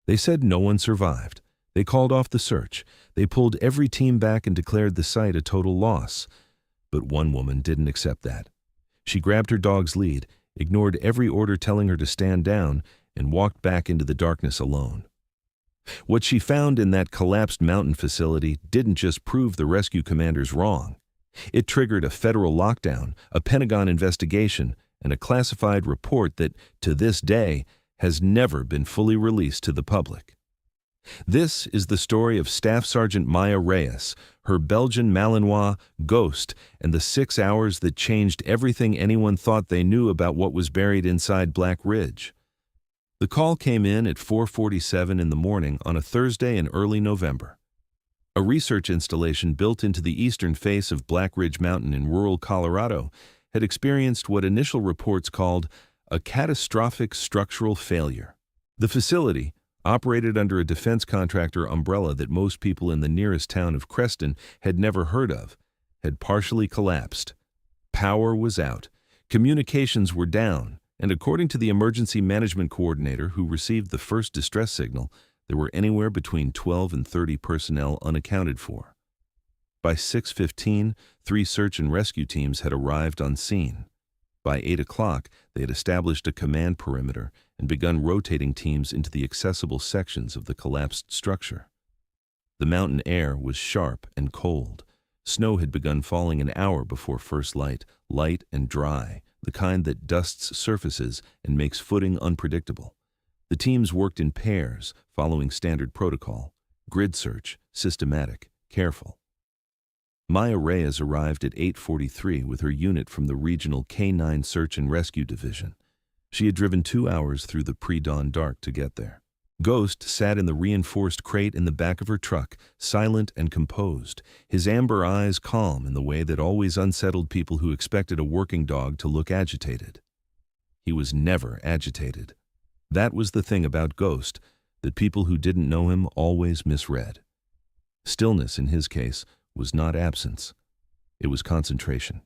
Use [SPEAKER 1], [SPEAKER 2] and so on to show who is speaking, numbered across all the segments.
[SPEAKER 1] They said no one survived. They called off the search. They pulled every team back and declared the site a total loss. But one woman didn't accept that. She grabbed her dog's lead, ignored every order telling her to stand down, and walked back into the darkness alone. What she found in that collapsed mountain facility didn't just prove the rescue commanders wrong. It triggered a federal lockdown, a Pentagon investigation, and a classified report that, to this day, has never been fully released to the public. This is the story of Staff Sergeant Maya Reyes, her Belgian Malinois ghost, and the 6 hours that changed everything anyone thought they knew about what was buried inside Black Ridge. The call came in at 4:47 in the morning on a Thursday in early November. A research installation built into the eastern face of Black Ridge Mountain in rural Colorado had experienced what initial reports called a catastrophic structural failure. The facility, operated under a defense contractor umbrella that most people in the nearest town of Creston had never heard of, had partially collapsed. Power was out, communications were down, and according to the emergency management coordinator who received the first distress signal, there were anywhere between 12 and 30 personnel unaccounted for. By 6:15, 3 search and rescue teams had arrived on scene. By 8 o'clock, they had established a command perimeter and begun rotating teams into the accessible sections of the collapsed structure. The mountain air was sharp and cold. Snow had begun falling an hour before first light and dry, the kind that dusts surfaces and makes footing unpredictable. The teams worked in pairs, following standard protocol: grid search, systematic, careful. Maya Reyes arrived at 8:43 with her unit from the regional K-9 Search and Rescue Division. She had driven 2 hours through the pre-dawn dark to get there. Ghost sat in the reinforced crate in the back of her truck, silent and composed, his amber eyes calm in the way that always unsettled people who expected a working dog to look agitated. He was never agitated. That was the thing about Ghost that people who didn't know him always misread. Stillness, in his case, was not absence. It was concentration.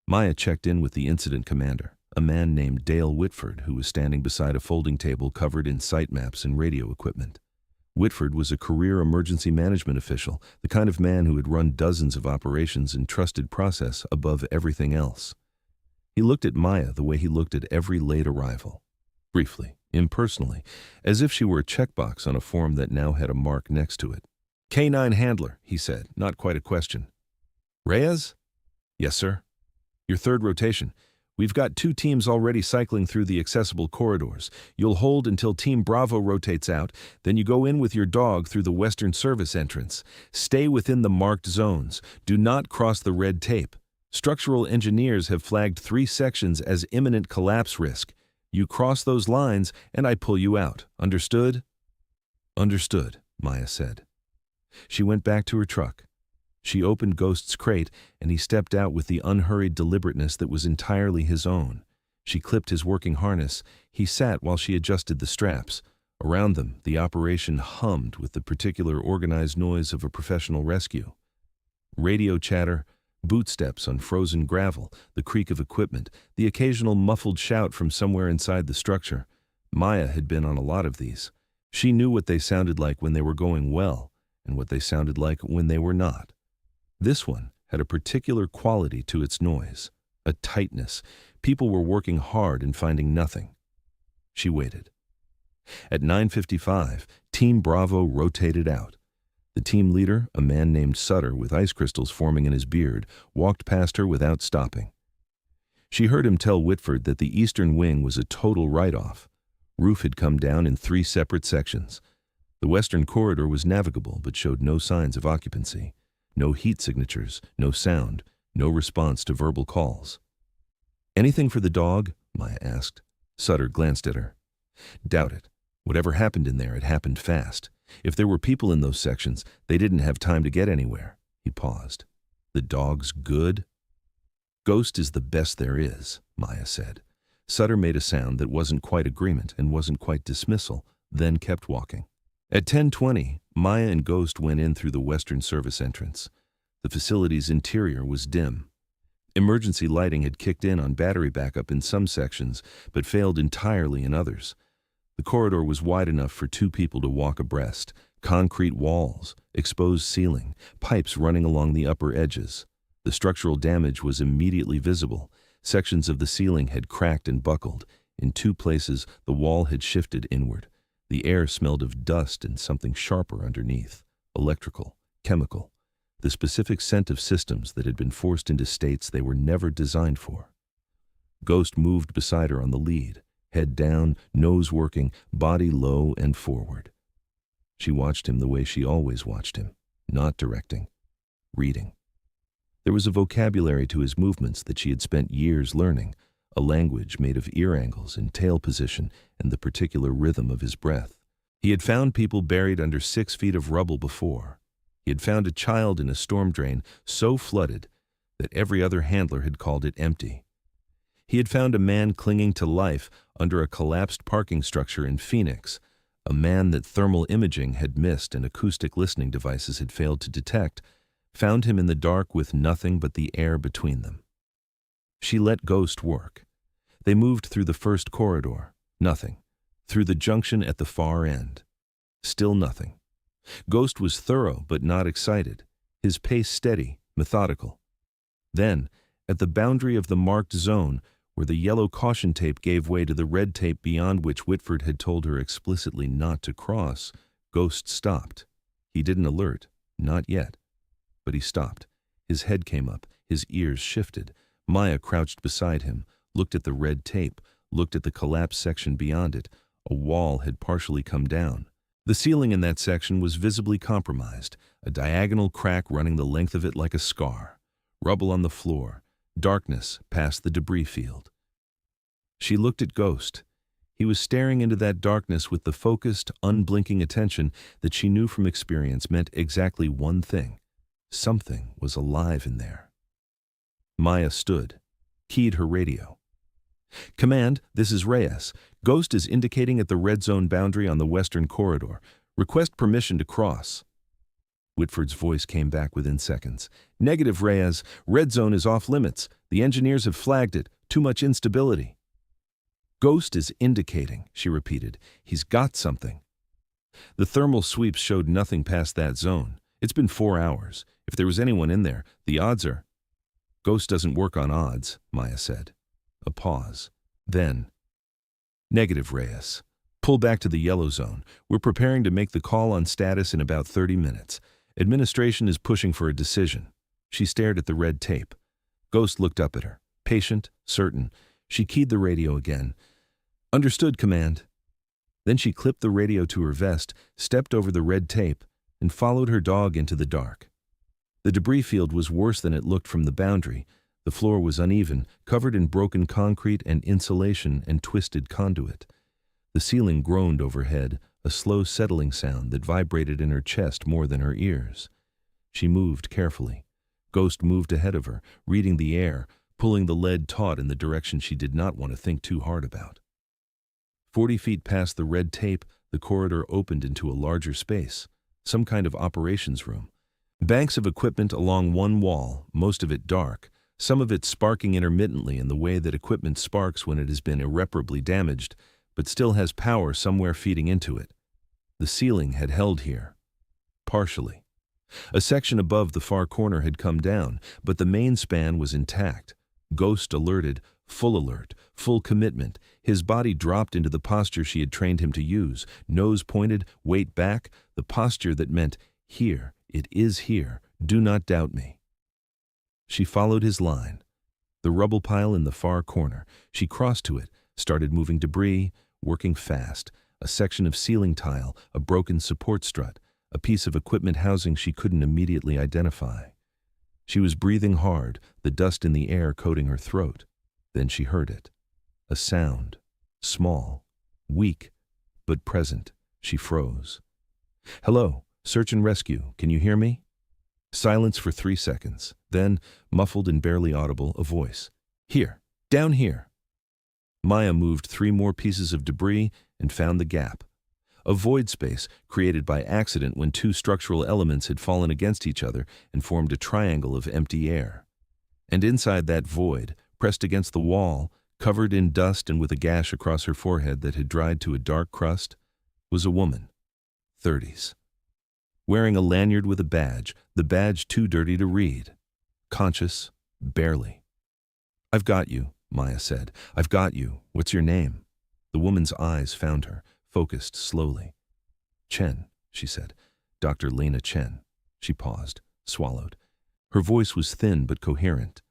[SPEAKER 1] Maya checked in with the incident commander, a man named Dale Whitford, who was standing beside a folding table covered in site maps and radio equipment. Whitford was a career emergency management official, the kind of man who had run dozens of operations and trusted process above everything else. He looked at Maya the way he looked at every late arrival. Briefly, impersonally, as if she were a checkbox on a form that now had a mark next to it. "K-9 handler," he said, not quite a question. "Reyes?" "Yes, sir." "Your third rotation. We've got 2 teams already cycling through the accessible corridors. You'll hold until Team Bravo rotates out, then you go in with your dog through the Western Service entrance. Stay within the marked zones. Do not cross the red tape. Structural engineers have flagged 3 sections as imminent collapse risk. You cross those lines, and I pull you out. Understood?" "Understood," Maya said. She went back to her truck. She opened Ghost's crate, and he stepped out with the unhurried deliberateness that was entirely his own. She clipped his working harness. He sat while she adjusted the straps. Around them, the operation hummed with the particular organized noise of a professional rescue. Radio chatter, boot steps on frozen gravel, the creak of equipment, the occasional muffled shout from somewhere inside the structure. Maya had been on a lot of these. She knew what they sounded like when they were going well, and what they sounded like when they were not. This one had a particular quality to its noise, a tightness. People were working hard and finding nothing. She waited. At 9:55, Team Bravo rotated out. The team leader, a man named Sutter with ice crystals forming in his beard, walked past her without stopping. She heard him tell Whitford that the eastern wing was a total write-off. Roof had come down in 3 separate sections. The western corridor was navigable but showed no signs of occupancy. No heat signatures, no sound, no response to verbal calls. "Anything for the dog?" Maya asked. Sutter glanced at her. "Doubt it. Whatever happened in there, it happened fast. If there were people in those sections, they didn't have time to get anywhere." He paused. "The dog's good?" "Ghost is the best there is," Maya said. Sutter made a sound that wasn't quite agreement and wasn't quite dismissal, then kept walking. At 10:20, Maya and Ghost went in through the Western Service entrance. The facility's interior was dim. Emergency lighting had kicked in on battery backup in some sections, but failed entirely in others. The corridor was wide enough for two people to walk abreast. Concrete walls, exposed ceiling, pipes running along the upper edges. The structural damage was immediately visible. Sections of the ceiling had cracked and buckled. In two places, the wall had shifted inward. The air smelled of dust and something sharper underneath. Electrical, chemical. The specific scent of systems that had been forced into states they were never designed for. Ghost moved beside her on the lead, head down, nose working, body low and forward. She watched him the way she always watched him, not directing, reading. There was a vocabulary to his movements that she had spent years learning, a language made of ear angles and tail position and the particular rhythm of his breath. He had found people buried under 6 feet of rubble before. He had found a child in a storm drain so flooded that every other handler had called it empty. He had found a man clinging to life under a collapsed parking structure in Phoenix, a man that thermal imaging had missed and acoustic listening devices had failed to detect, found him in the dark with nothing but the air between them. She let Ghost work. They moved through the first corridor. Nothing. Through the junction at the far end. Still nothing. Ghost was thorough but not excited, his pace steady, methodical. Then, at the boundary of the marked zone, where the yellow caution tape gave way to the red tape beyond which Whitford had told her explicitly not to cross, Ghost stopped. He didn't alert, not yet. But he stopped. His head came up, his ears shifted. Maya crouched beside him, looked at the red tape, looked at the collapsed section beyond it. A wall had partially come down. The ceiling in that section was visibly compromised, a diagonal crack running the length of it like a scar. Rubble on the floor. Darkness past the debris field. She looked at Ghost. He was staring into that darkness with the focused, unblinking attention that she knew from experience meant exactly one thing. Something was alive in there. Maya stood, keyed her radio. "Command, this is Reyes. Ghost is indicating at the red zone boundary on the western corridor. Request permission to cross." Whitford's voice came back within seconds. "Negative, Reyes. Red zone is off limits. The engineers have flagged it. Too much instability." "Ghost is indicating," she repeated. "He's got something." The thermal sweeps showed nothing past that zone. It's been 4 hours. If there was anyone in there, the odds are... "Ghost doesn't work on odds," Maya said. A pause. Then, "Negative, Reyes. Pull back to the yellow zone. We're preparing to make the call on status in about 30 minutes. Administration is pushing for a decision." She stared at the red tape. Ghost looked up at her, patient, certain. She keyed the radio again. "Understood, Command." Then she clipped the radio to her vest, stepped over the red tape, and followed her dog into the dark. The debris field was worse than it looked from the boundary. The floor was uneven, covered in broken concrete and insulation and twisted conduit. The ceiling groaned overhead, a slow settling sound that vibrated in her chest more than her ears. She moved carefully. Ghost moved ahead of her, reading the air, pulling the lead taut in the direction she did not want to think too hard about. 40 feet past the red tape, the corridor opened into a larger space, some kind of operations room. Banks of equipment along one wall, most of it dark, some of it sparking intermittently in the way that equipment sparks when it has been irreparably damaged, but still has power somewhere feeding into it. The ceiling had held here. Partially. A section above the far corner had come down, but the main span was intact. Ghost alerted, full alert, full commitment. His body dropped into the posture she had trained him to use, nose pointed, weight back, the posture that meant, "Here, it is here, do not doubt me." She followed his line. The rubble pile in the far corner. She crossed to it, started moving debris, working fast. A section of ceiling tile, a broken support strut, a piece of equipment housing she couldn't immediately identify. She was breathing hard, the dust in the air coating her throat. Then she heard it. A sound. Small. Weak. But present. She froze. "Hello, search and rescue. Can you hear me?" Silence for 3 seconds. Then, muffled and barely audible, a voice. "Here. Down here." Maya moved 3 more pieces of debris and found the gap. A void space created by accident when 2 structural elements had fallen against each other and formed a triangle of empty air. And inside that void, pressed against the wall, covered in dust and with a gash across her forehead that had dried to a dark crust, was a woman, 30s. Wearing a lanyard with a badge, the badge too dirty to read. Conscious, barely. "I've got you," Maya said. "I've got you. What's your name?" The woman's eyes found her, focused slowly. "Chen," she said. "Dr. Lena Chen." She paused, swallowed. Her voice was thin but coherent.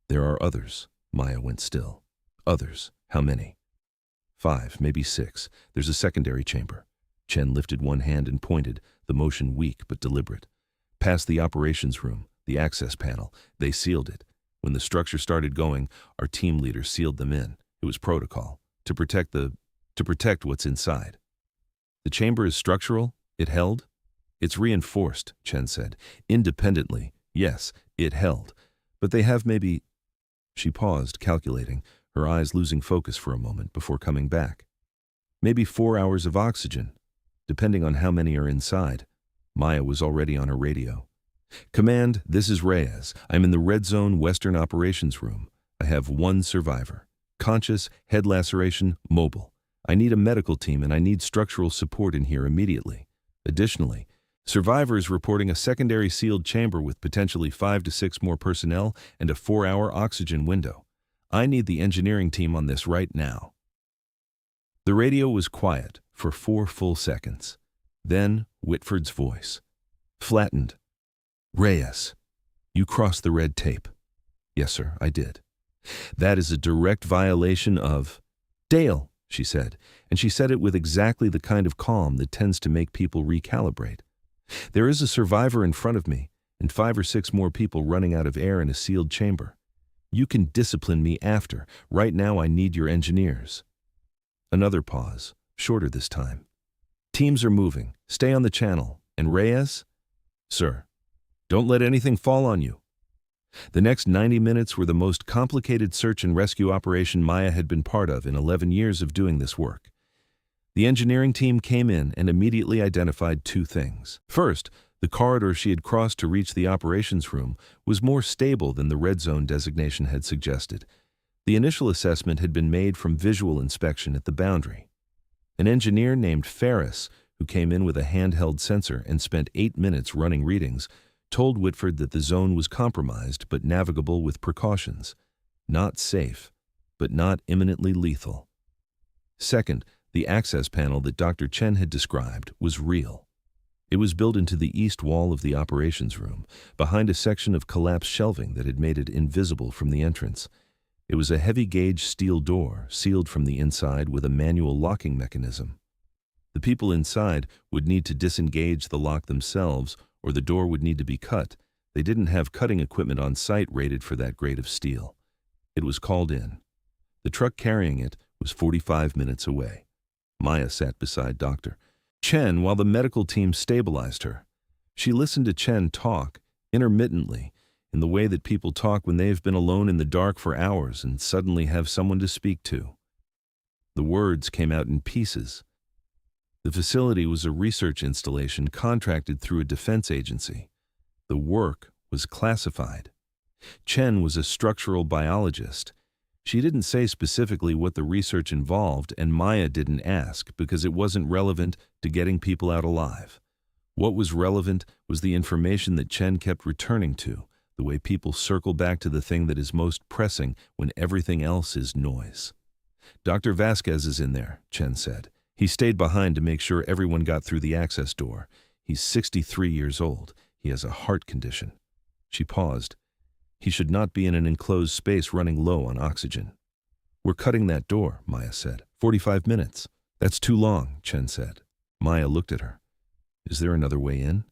[SPEAKER 1] "There are others." Maya went still. "Others? How many?" "5, maybe 6. There's a secondary chamber." Chen lifted one hand and pointed, the motion weak but deliberate. "Past the operations room, the access panel. They sealed it. When the structure started going, our team leader sealed them in. It was protocol, to protect what's inside." "The chamber is structural? It held?" "It's reinforced," Chen said. "Independently, yes, it held. But they have maybe—" She paused, calculating, her eyes losing focus for a moment before coming back. "Maybe 4 hours of oxygen, depending on how many are inside." Maya was already on her radio. "Command, this is Reyes. I'm in the Red Zone Western Operations Room. I have 1 survivor. Conscious, head laceration, mobile. I need a medical team and I need structural support in here immediately. Additionally, survivors reporting a secondary sealed chamber with potentially 5 to 6 more personnel and a 4-hour oxygen window. I need the engineering team on this right now." The radio was quiet for 4 full seconds. Then Whitford's voice, flattened. "Reyes, you crossed the red tape." "Yes, sir, I did." "That is a direct violation of—" "Dale," she said, and she said it with exactly the kind of calm that tends to make people recalibrate. "There is a survivor in front of me, and 5 or 6 more people running out of air in a sealed chamber. You can discipline me after. Right now I need your engineers." Another pause, shorter this time. "Teams are moving. Stay on the channel. And Reyes?" "Sir." "Don't let anything fall on you." The next 90 minutes were the most complicated search and rescue operation Maya had been part of in 11 years of doing this work. The engineering team came in and immediately identified 2 things. First, the corridor she had crossed to reach the operations room was more stable than the red zone designation had suggested. The initial assessment had been made from visual inspection at the boundary. An engineer named Ferris, who came in with a handheld sensor and spent 8 minutes running readings, told Whitford that the zone was compromised but navigable with precautions. Not safe, but not imminently lethal. Second, the access panel that Dr. Chen had described was real. It was built into the east wall of the operations room, behind a section of collapsed shelving that had made it invisible from the entrance. It was a heavy-gauge steel door, sealed from the inside with a manual locking mechanism. The people inside would need to disengage the lock themselves, or the door would need to be cut. They didn't have cutting equipment on site rated for that grade of steel. It was called in. The truck carrying it was 45 minutes away. Maya sat beside Dr. Chen while the medical team stabilized her. She listened to Chen talk, intermittently, in the way that people talk when they have been alone in the dark for hours and suddenly have someone to speak to. The words came out in pieces. The facility was a research installation contracted through a defense agency. The work was classified. Chen was a structural biologist. She didn't say specifically what the research involved, and Maya didn't ask because it wasn't relevant to getting people out alive. What was relevant was the information that Chen kept returning to, the way people circle back to the thing that is most pressing when everything else is noise. "Dr. Vasquez is in there," Chen said. "He stayed behind to make sure everyone got through the access door. He's 63 years old. He has a heart condition." She paused. "He should not be in an enclosed space running low on oxygen." "We're cutting that door," Maya said. 45 minutes. "That's too long," Chen said. Maya looked at her. "Is there another way in?"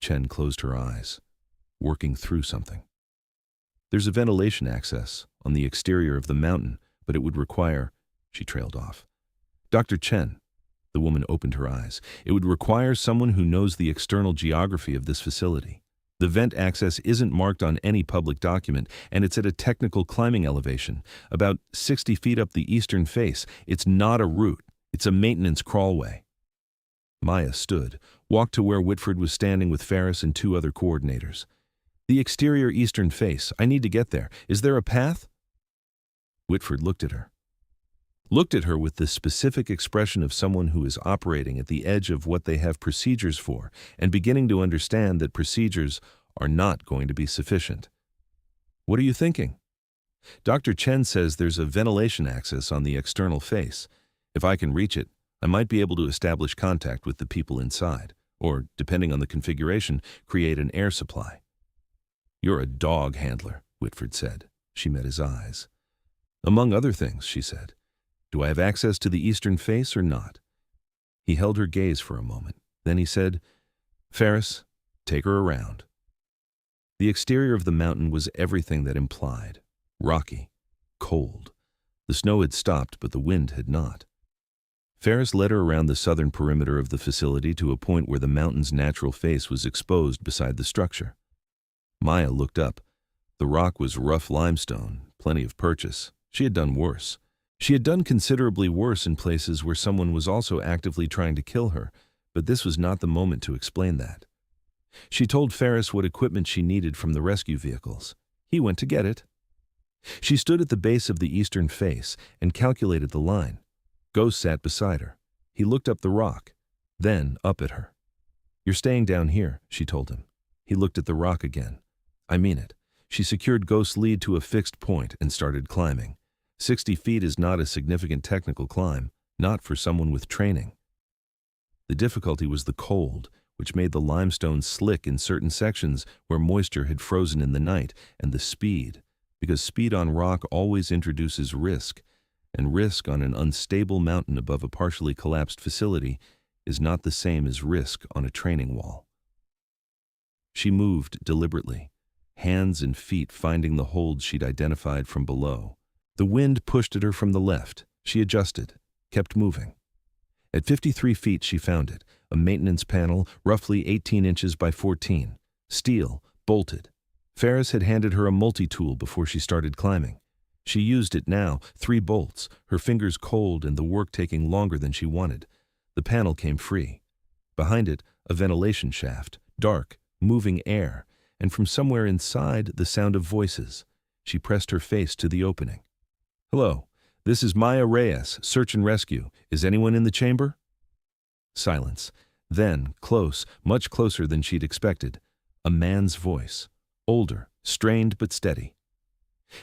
[SPEAKER 1] Chen closed her eyes, working through something. "There's a ventilation access on the exterior of the mountain, but it would require—" She trailed off. "Dr. Chen," the woman opened her eyes, "it would require someone who knows the external geography of this facility. The vent access isn't marked on any public document, and it's at a technical climbing elevation, about 60 feet up the eastern face. It's not a route. It's a maintenance crawlway." Maya stood, walked to where Whitford was standing with Ferris and 2 other coordinators. "The exterior eastern face. I need to get there. Is there a path?" Whitford looked at her. Looked at her with the specific expression of someone who is operating at the edge of what they have procedures for and beginning to understand that procedures are not going to be sufficient. What are you thinking? Dr. Chen says there's a ventilation access on the external face. If I can reach it, I might be able to establish contact with the people inside, or, depending on the configuration, create an air supply. You're a dog handler, Whitford said. She met his eyes. Among other things, she said. Do I have access to the eastern face or not? He held her gaze for a moment. Then he said, Ferris, take her around. The exterior of the mountain was everything that implied. Rocky, cold. The snow had stopped, but the wind had not. Ferris led her around the southern perimeter of the facility to a point where the mountain's natural face was exposed beside the structure. Maya looked up. The rock was rough limestone, plenty of purchase. She had done worse. She had done considerably worse in places where someone was also actively trying to kill her, but this was not the moment to explain that. She told Ferris what equipment she needed from the rescue vehicles. He went to get it. She stood at the base of the eastern face and calculated the line. Ghost sat beside her. He looked up the rock, then up at her. You're staying down here, she told him. He looked at the rock again. I mean it. She secured Ghost's lead to a fixed point and started climbing. 60 feet is not a significant technical climb, not for someone with training. The difficulty was the cold, which made the limestone slick in certain sections where moisture had frozen in the night, and the speed, because speed on rock always introduces risk, and risk on an unstable mountain above a partially collapsed facility is not the same as risk on a training wall. She moved deliberately, hands and feet finding the holds she'd identified from below. The wind pushed at her from the left. She adjusted, kept moving. At 53 feet she found it, a maintenance panel roughly 18 inches by 14, steel, bolted. Ferris had handed her a multi-tool before she started climbing. She used it now, 3 bolts, her fingers cold and the work taking longer than she wanted. The panel came free. Behind it, a ventilation shaft, dark, moving air, and from somewhere inside, the sound of voices. She pressed her face to the opening. Hello, this is Maya Reyes, Search and Rescue. Is anyone in the chamber? Silence. Then, close, much closer than she'd expected, a man's voice. Older, strained but steady.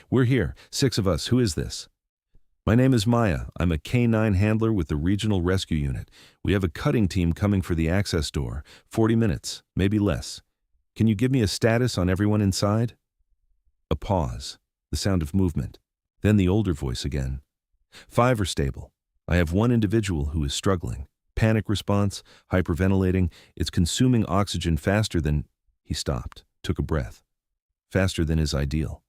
[SPEAKER 1] We're here, 6 of us. Who is this? My name is Maya. I'm a K-9 handler with the Regional Rescue Unit. We have a cutting team coming for the access door. 40 minutes, maybe less. Can you give me a status on everyone inside? A pause, the sound of movement. Then the older voice again. 5 are stable. I have 1 individual who is struggling. Panic response, hyperventilating. It's consuming oxygen faster than... He stopped, took a breath. Faster than is ideal.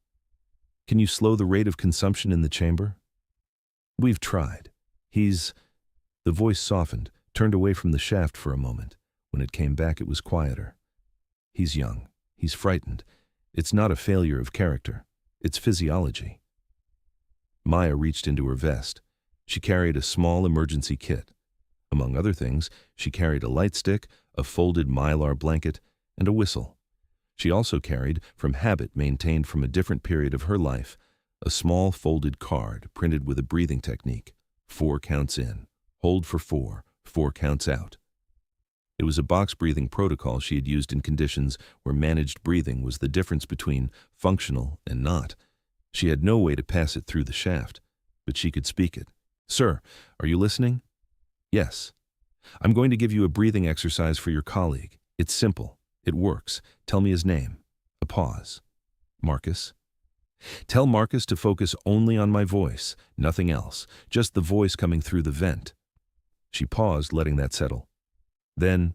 [SPEAKER 1] Can you slow the rate of consumption in the chamber? We've tried. The voice softened, turned away from the shaft for a moment. When it came back, it was quieter. He's young. He's frightened. It's not a failure of character. It's physiology. Maya reached into her vest. She carried a small emergency kit. Among other things, she carried a light stick, a folded mylar blanket, and a whistle. She also carried, from habit maintained from a different period of her life, a small folded card printed with a breathing technique. 4 counts in, hold for 4, 4 counts out. It was a box breathing protocol she had used in conditions where managed breathing was the difference between functional and not. She had no way to pass it through the shaft, but she could speak it. Sir, are you listening? Yes. I'm going to give you a breathing exercise for your colleague. It's simple. It works. Tell me his name. A pause. Marcus. Tell Marcus to focus only on my voice, nothing else, just the voice coming through the vent. She paused, letting that settle. Then,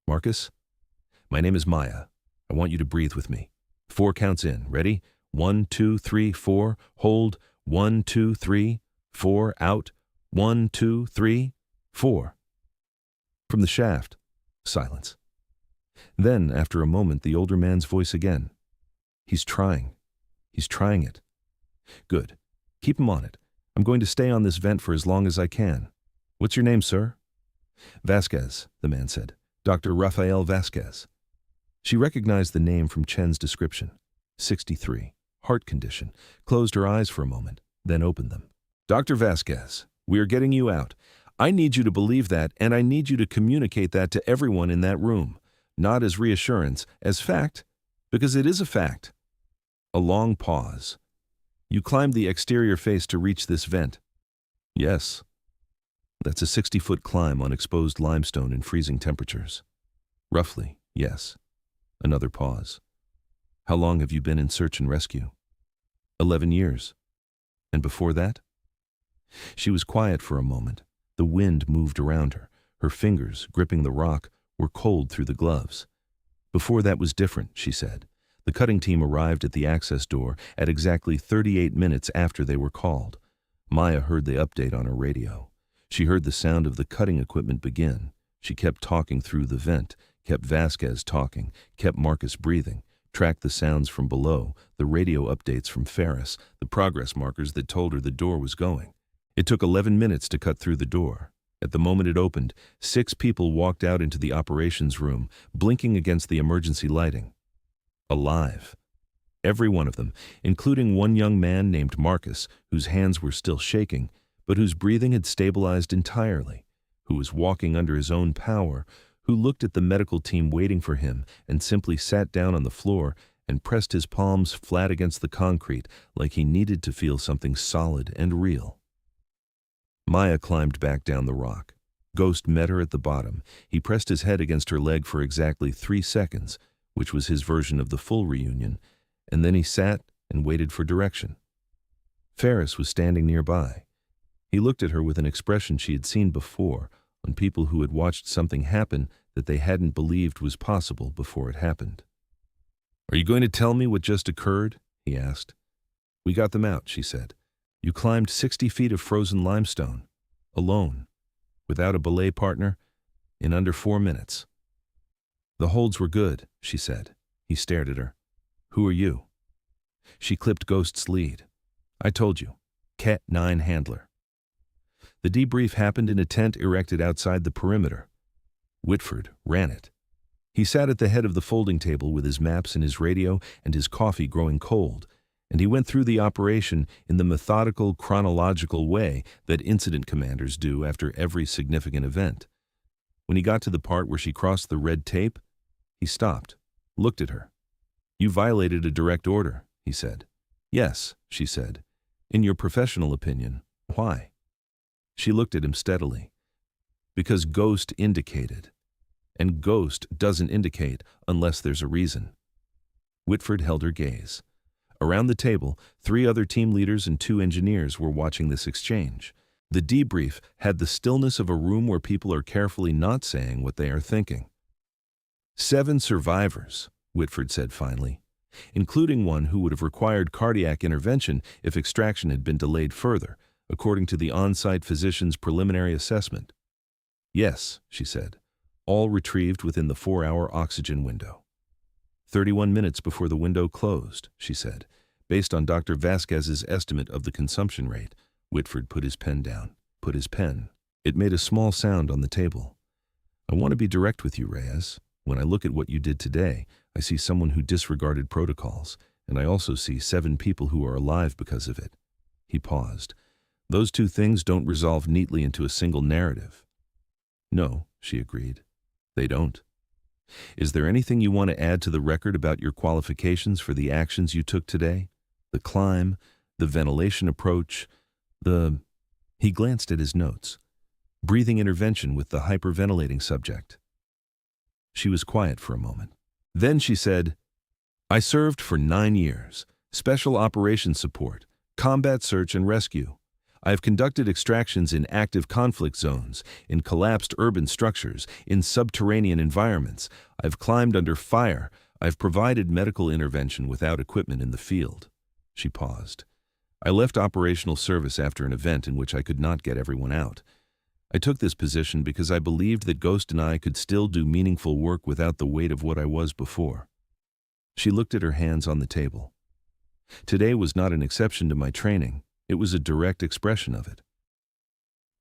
[SPEAKER 1] Marcus, my name is Maya. I want you to breathe with me. 4 counts in. Ready? 1, 2, 3, 4. Hold. 1, 2, 3, 4. Out. 1, 2, 3, 4. From the shaft, silence. Then, after a moment, the older man's voice again. He's trying. He's trying it. Good. Keep him on it. I'm going to stay on this vent for as long as I can. What's your name, sir? Vasquez, the man said. Dr. Rafael Vasquez. She recognized the name from Chen's description. 63. Heart condition. Closed her eyes for a moment. then opened them. Dr. Vasquez, we are getting you out. I need you to believe that, and I need you to communicate that to everyone in that room, not as reassurance, as fact, because it is a fact. A long pause. You climbed the exterior face to reach this vent. Yes. That's a 60-foot climb on exposed limestone in freezing temperatures. Roughly, yes. Another pause. How long have you been in search and rescue? 11 years. And before that? She was quiet for a moment. The wind moved around her. Her fingers, gripping the rock, were cold through the gloves. Before that was different, she said. The cutting team arrived at the access door at exactly 38 minutes after they were called. Maya heard the update on her radio. She heard the sound of the cutting equipment begin. She kept talking through the vent, kept Vasquez talking, kept Marcus breathing, tracked the sounds from below, the radio updates from Ferris, the progress markers that told her the door was going. It took 11 minutes to cut through the door. At the moment it opened, 6 people walked out into the operations room, blinking against the emergency lighting. Alive. Every one of them, including one young man named Marcus, whose hands were still shaking, but whose breathing had stabilized entirely, who was walking under his own power, who looked at the medical team waiting for him and simply sat down on the floor and pressed his palms flat against the concrete like he needed to feel something solid and real. Maya climbed back down the rock. Ghost met her at the bottom. He pressed his head against her leg for exactly 3 seconds, which was his version of the full reunion, and then he sat and waited for direction. Ferris was standing nearby. He looked at her with an expression she had seen before on people who had watched something happen that they hadn't believed was possible before it happened. "Are you going to tell me what just occurred?" he asked. "We got them out," she said. "You climbed 60 feet of frozen limestone, alone, without a belay partner, in under 4 minutes." "The holds were good," she said. He stared at her. "Who are you?" She clipped Ghost's lead. "I told you. Cat 9 handler." The debrief happened in a tent erected outside the perimeter. Whitford ran it. He sat at the head of the folding table with his maps and his radio and his coffee growing cold, and he went through the operation in the methodical, chronological way that incident commanders do after every significant event. When he got to the part where she crossed the red tape, he stopped, looked at her. "You violated a direct order," he said. "Yes," she said. "In your professional opinion, why?" She looked at him steadily. "Because Ghost indicated. And Ghost doesn't indicate unless there's a reason." Whitford held her gaze. Around the table, 3 other team leaders and 2 engineers were watching this exchange. The debrief had the stillness of a room where people are carefully not saying what they are thinking. 7 survivors, Whitford said finally, including one who would have required cardiac intervention if extraction had been delayed further, according to the on-site physician's preliminary assessment. "Yes," she said, "all retrieved within the 4-hour oxygen window." 31 minutes before the window closed, she said, based on Dr. Vasquez's estimate of the consumption rate. Whitford put his pen down, put his pen. It made a small sound on the table. "I want to be direct with you, Reyes. When I look at what you did today, I see someone who disregarded protocols, and I also see 7 people who are alive because of it." He paused. "Those 2 things don't resolve neatly into a single narrative." "No," she agreed. "They don't. Is there anything you want to add to the record about your qualifications for the actions you took today? The climb, the ventilation approach, the—" He glanced at his notes. "Breathing intervention with the hyperventilating subject." She was quiet for a moment. Then she said, "I served for 9 years. Special operations support, combat search and rescue. I have conducted extractions in active conflict zones, in collapsed urban structures, in subterranean environments. I've climbed under fire. I've provided medical intervention without equipment in the field." She paused. "I left operational service after an event in which I could not get everyone out. I took this position because I believed that Ghost and I could still do meaningful work without the weight of what I was before." She looked at her hands on the table. "Today was not an exception to my training. It was a direct expression of it."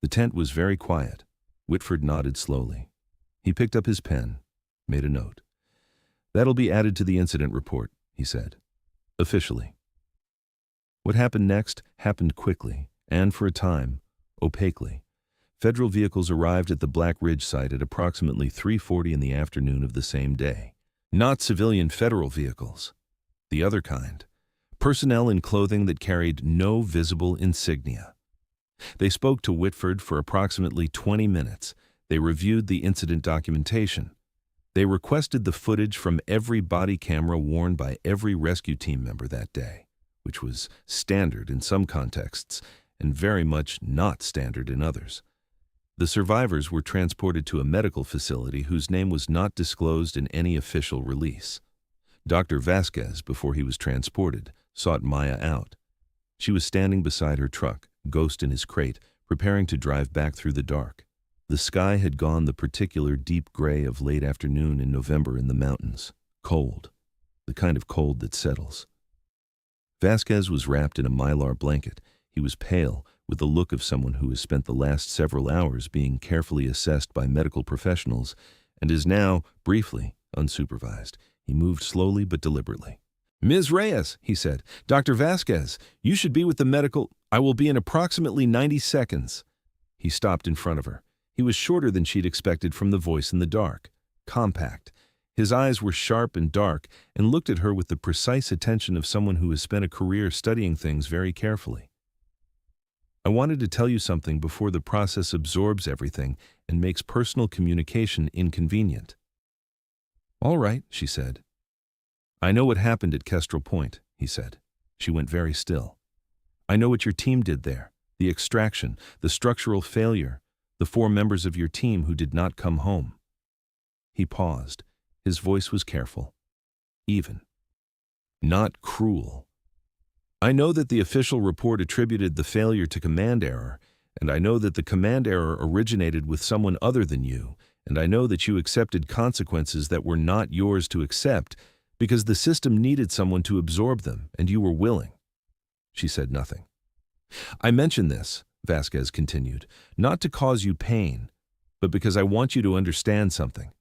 [SPEAKER 1] The tent was very quiet. Whitford nodded slowly. He picked up his pen, made a note. "That'll be added to the incident report," he said. "Officially." What happened next happened quickly, and for a time, opaquely. Federal vehicles arrived at the Black Ridge site at approximately 3:40 in the afternoon of the same day. Not civilian federal vehicles. The other kind. Personnel in clothing that carried no visible insignia. They spoke to Whitford for approximately 20 minutes. They reviewed the incident documentation. They requested the footage from every body camera worn by every rescue team member that day, which was standard in some contexts and very much not standard in others. The survivors were transported to a medical facility whose name was not disclosed in any official release. Dr. Vasquez, before he was transported, sought Maya out. She was standing beside her truck, Ghost in his crate, preparing to drive back through the dark. The sky had gone the particular deep gray of late afternoon in November in the mountains. Cold. The kind of cold that settles. Vasquez was wrapped in a mylar blanket. He was pale, with the look of someone who has spent the last several hours being carefully assessed by medical professionals and is now, briefly, unsupervised. He moved slowly but deliberately. "Ms. Reyes," he said, "Dr. Vasquez, you should be with the medical. I will be in approximately 90 seconds. He stopped in front of her. He was shorter than she'd expected from the voice in the dark. Compact. His eyes were sharp and dark and looked at her with the precise attention of someone who has spent a career studying things very carefully. "I wanted to tell you something before the process absorbs everything and makes personal communication inconvenient." "All right," she said. "I know what happened at Kestrel Point," he said. She went very still. "I know what your team did there, the extraction, the structural failure, the 4 members of your team who did not come home." He paused. His voice was careful. Even. Not cruel. "I know that the official report attributed the failure to command error, and I know that the command error originated with someone other than you, and I know that you accepted consequences that were not yours to accept because the system needed someone to absorb them, and you were willing." She said nothing. "I mention this," Vasquez continued, "not to cause you pain, but because I want you to understand something.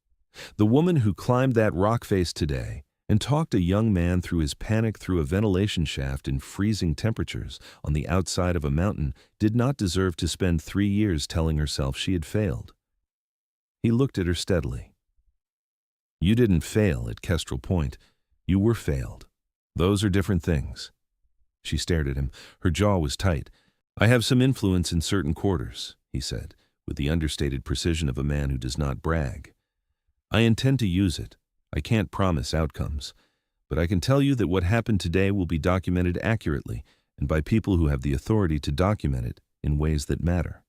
[SPEAKER 1] The woman who climbed that rock face today and talked a young man through his panic through a ventilation shaft in freezing temperatures on the outside of a mountain did not deserve to spend 3 years telling herself she had failed." He looked at her steadily. "You didn't fail at Kestrel Point. You were failed. Those are different things." She stared at him. Her jaw was tight. "I have some influence in certain quarters," he said, with the understated precision of a man who does not brag. "I intend to use it. I can't promise outcomes, but I can tell you that what happened today will be documented accurately and by people who have the authority to document it in ways that matter."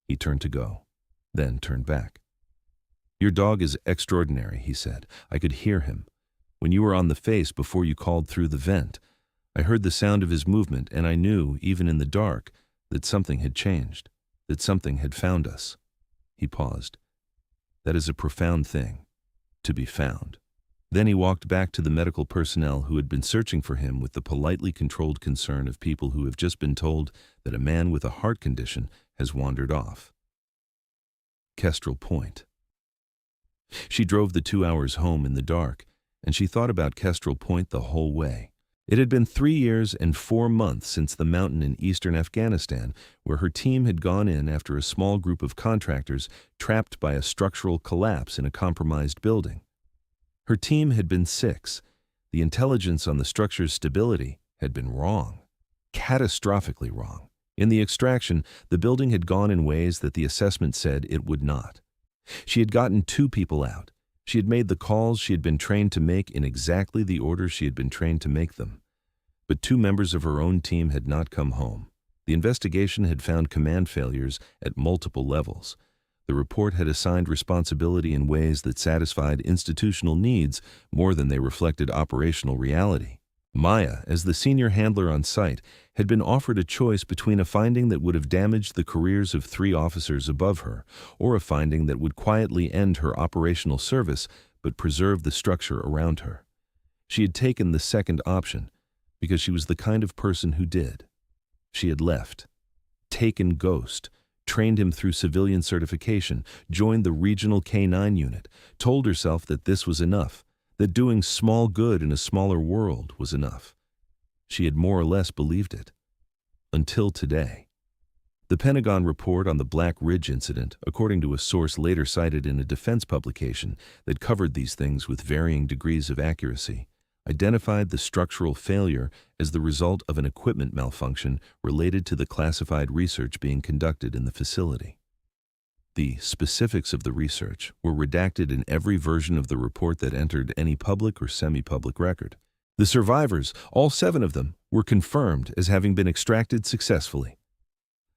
[SPEAKER 1] He turned to go, then turned back. "Your dog is extraordinary," he said. "I could hear him. When you were on the face before you called through the vent, I heard the sound of his movement, and I knew, even in the dark, that something had changed, that something had found us." He paused. "That is a profound thing, to be found." Then he walked back to the medical personnel who had been searching for him with the politely controlled concern of people who have just been told that a man with a heart condition has wandered off. Kestrel Point. She drove the 2 hours home in the dark, and she thought about Kestrel Point the whole way. It had been 3 years and 4 months since the mountain in eastern Afghanistan, where her team had gone in after a small group of contractors trapped by a structural collapse in a compromised building. Her team had been 6. The intelligence on the structure's stability had been wrong. Catastrophically wrong. In the extraction, the building had gone in ways that the assessment said it would not. She had gotten 2 people out. She had made the calls she had been trained to make in exactly the order she had been trained to make them. But 2 members of her own team had not come home. The investigation had found command failures at multiple levels. The report had assigned responsibility in ways that satisfied institutional needs more than they reflected operational reality. Maya, as the senior handler on site, had been offered a choice between a finding that would have damaged the careers of 3 officers above her, or a finding that would quietly end her operational service but preserve the structure around her. She had taken the second option because she was the kind of person who did. She had left, taken Ghost, trained him through civilian certification, joined the regional K-9 unit, told herself that this was enough, that doing small good in a smaller world was enough. She had more or less believed it. Until today. The Pentagon report on the Black Ridge incident, according to a source later cited in a defense publication that covered these things with varying degrees of accuracy, identified the structural failure as the result of an equipment malfunction related to the classified research being conducted in the facility. The specifics of the research were redacted in every version of the report that entered any public or semi-public record. The survivors, all 7 of them, were confirmed as having been extracted successfully.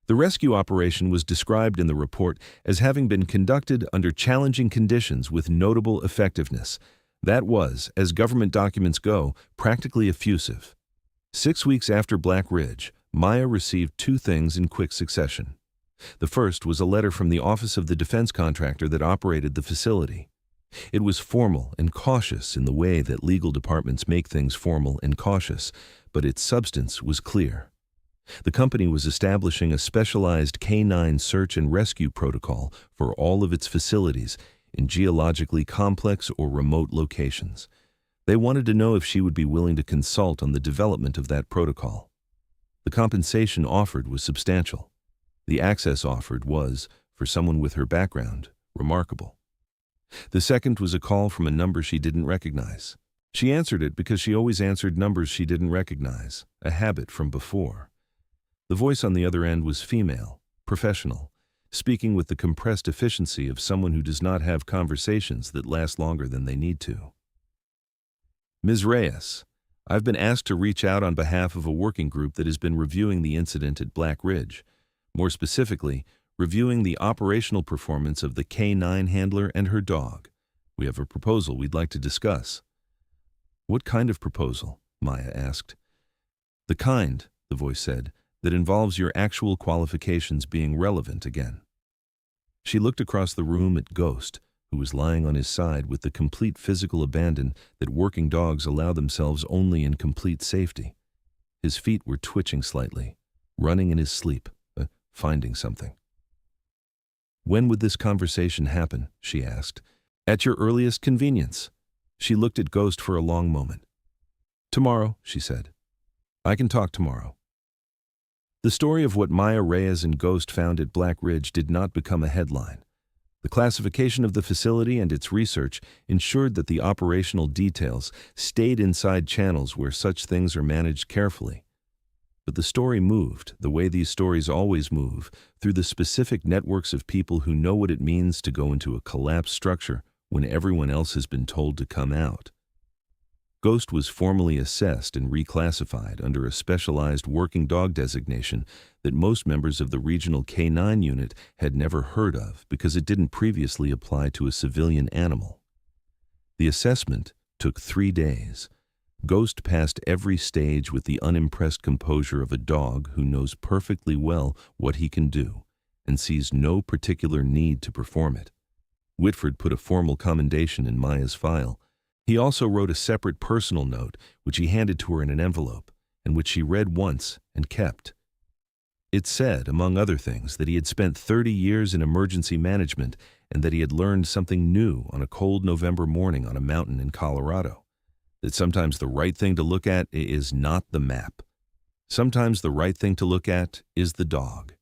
[SPEAKER 1] The rescue operation was described in the report as having been conducted under challenging conditions with notable effectiveness. That was, as government documents go, practically effusive. 6 weeks after Black Ridge, Maya received 2 things in quick succession. The first was a letter from the office of the defense contractor that operated the facility. It was formal and cautious in the way that legal departments make things formal and cautious, but its substance was clear. The company was establishing a specialized K-9 search and rescue protocol for all of its facilities in geologically complex or remote locations. They wanted to know if she would be willing to consult on the development of that protocol. The compensation offered was substantial. The access offered was, for someone with her background, remarkable. The second was a call from a number she didn't recognize. She answered it because she always answered numbers she didn't recognize, a habit from before. The voice on the other end was female, professional, speaking with the compressed efficiency of someone who does not have conversations that last longer than they need to. Ms. Reyes, I've been asked to reach out on behalf of a working group that has been reviewing the incident at Black Ridge. More specifically, reviewing the operational performance of the K-9 handler and her dog. We have a proposal we'd like to discuss. What kind of proposal? Maya asked. The kind, the voice said, that involves your actual qualifications being relevant again. She looked across the room at Ghost, who was lying on his side with the complete physical abandon that working dogs allow themselves only in complete safety. His feet were twitching slightly, running in his sleep, finding something. When would this conversation happen? She asked. At your earliest convenience. She looked at Ghost for a long moment. Tomorrow, she said. I can talk tomorrow. The story of what Maya Reyes and Ghost found at Black Ridge did not become a headline. The classification of the facility and its research ensured that the operational details stayed inside channels where such things are managed carefully. But the story moved, the way these stories always move, through the specific networks of people who know what it means to go into a collapsed structure when everyone else has been told to come out. Ghost was formally assessed and reclassified under a specialized working dog designation that most members of the regional K-9 unit had never heard of because it didn't previously apply to a civilian animal. The assessment took 3 days. Ghost passed every stage with the unimpressed composure of a dog who knows perfectly well what he can do and sees no particular need to perform it. Whitford put a formal commendation in Maya's file. He also wrote a separate personal note, which he handed to her in an envelope, and which she read once and kept. It said, among other things, that he had spent 30 years in emergency management and that he had learned something new on a cold November morning on a mountain in Colorado. That sometimes the right thing to look at is not the map. Sometimes the right thing to look at is the dog.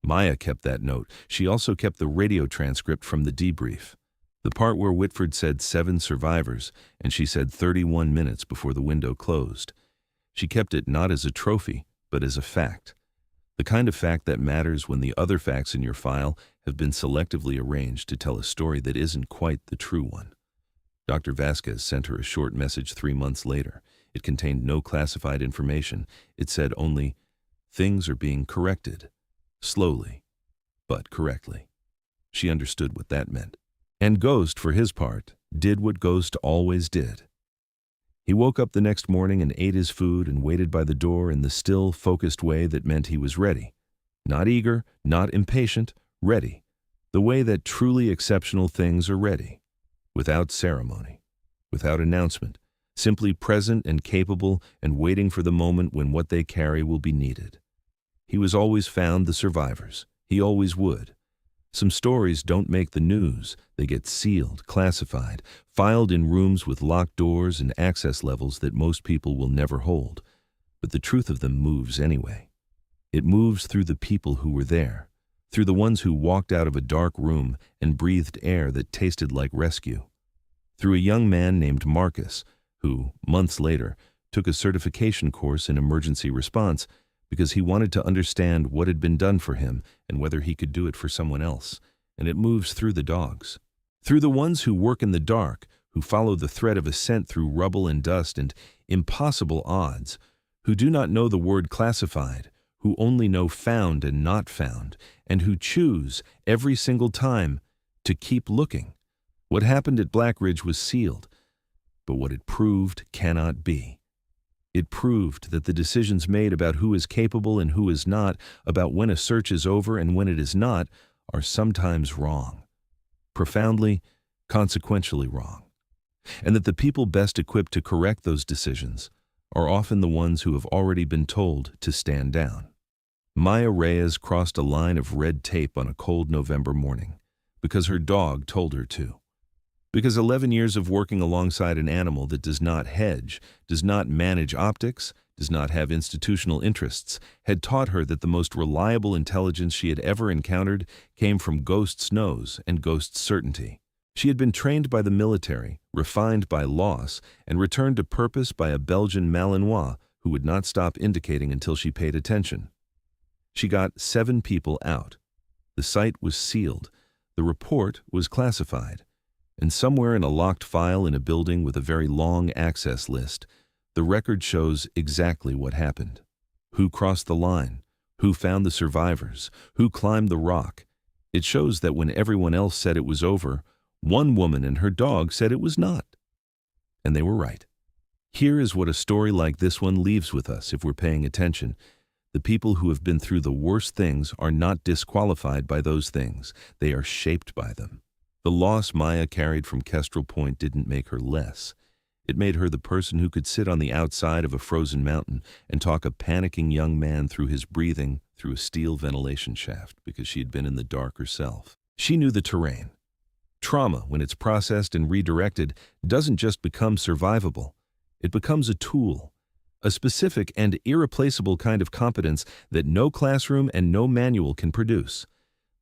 [SPEAKER 1] Maya kept that note. She also kept the radio transcript from the debrief. The part where Whitford said 7 survivors, and she said 31 minutes before the window closed. She kept it not as a trophy, but as a fact. The kind of fact that matters when the other facts in your file have been selectively arranged to tell a story that isn't quite the true one. Dr. Vasquez sent her a short message 3 months later. It contained no classified information. It said only, "Things are being corrected. Slowly, but correctly." She understood what that meant. And Ghost, for his part, did what Ghost always did. He woke up the next morning and ate his food and waited by the door in the still, focused way that meant he was ready. Not eager, not impatient, ready. The way that truly exceptional things are ready. Without ceremony, without announcement, simply present and capable and waiting for the moment when what they carry will be needed. He was always found the survivors. He always would. Some stories don't make the news. They get sealed, classified, filed in rooms with locked doors and access levels that most people will never hold. but the truth of them moves anyway. It moves through the people who were there, through the ones who walked out of a dark room and breathed air that tasted like rescue, through a young man named Marcus, who, months later, took a certification course in emergency response because he wanted to understand what had been done for him and whether he could do it for someone else. And it moves through the dogs, through the ones who work in the dark, who follow the thread of ascent through rubble and dust and impossible odds, who do not know the word classified, who only know found and not found, and who choose, every single time, to keep looking. What happened at Black Ridge was sealed, but what it proved cannot be. It proved that the decisions made about who is capable and who is not, about when a search is over and when it is not, are sometimes wrong. Profoundly, consequentially wrong. And that the people best equipped to correct those decisions are often the ones who have already been told to stand down. Maya Reyes crossed a line of red tape on a cold November morning because her dog told her to. Because 11 years of working alongside an animal that does not hedge, does not manage optics, does not have institutional interests, had taught her that the most reliable intelligence she had ever encountered came from Ghost's nose and Ghost's certainty. She had been trained by the military, refined by loss, and returned to purpose by a Belgian Malinois who would not stop indicating until she paid attention. She got 7 people out. The site was sealed. The report was classified. And somewhere in a locked file in a building with a very long access list, the record shows exactly what happened. Who crossed the line? Who found the survivors? Who climbed the rock? It shows that when everyone else said it was over, one woman and her dog said it was not. And they were right. Here is what a story like this one leaves with us if we're paying attention. The people who have been through the worst things are not disqualified by those things. They are shaped by them. The loss Maya carried from Kestrel Point didn't make her less. It made her the person who could sit on the outside of a frozen mountain and talk a panicking young man through his breathing through a steel ventilation shaft because she had been in the dark herself. She knew the terrain. Trauma, when it's processed and redirected, doesn't just become survivable. It becomes a tool, a specific and irreplaceable kind of competence that no classroom and no manual can produce.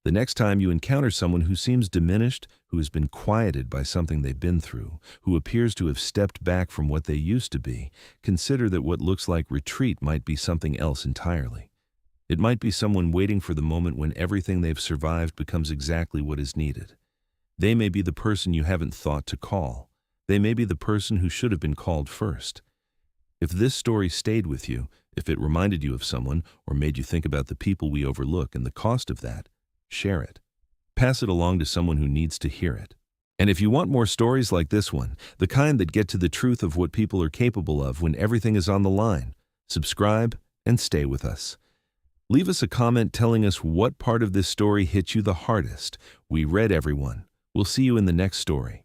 [SPEAKER 1] The next time you encounter someone who seems diminished, who has been quieted by something they've been through, who appears to have stepped back from what they used to be, consider that what looks like retreat might be something else entirely. It might be someone waiting for the moment when everything they've survived becomes exactly what is needed. They may be the person you haven't thought to call. They may be the person who should have been called first. If this story stayed with you, if it reminded you of someone or made you think about the people we overlook and the cost of that, share it. Pass it along to someone who needs to hear it. And if you want more stories like this one, the kind that get to the truth of what people are capable of when everything is on the line, subscribe and stay with us. Leave us a comment telling us what part of this story hit you the hardest. We read everyone. We'll see you in the next story.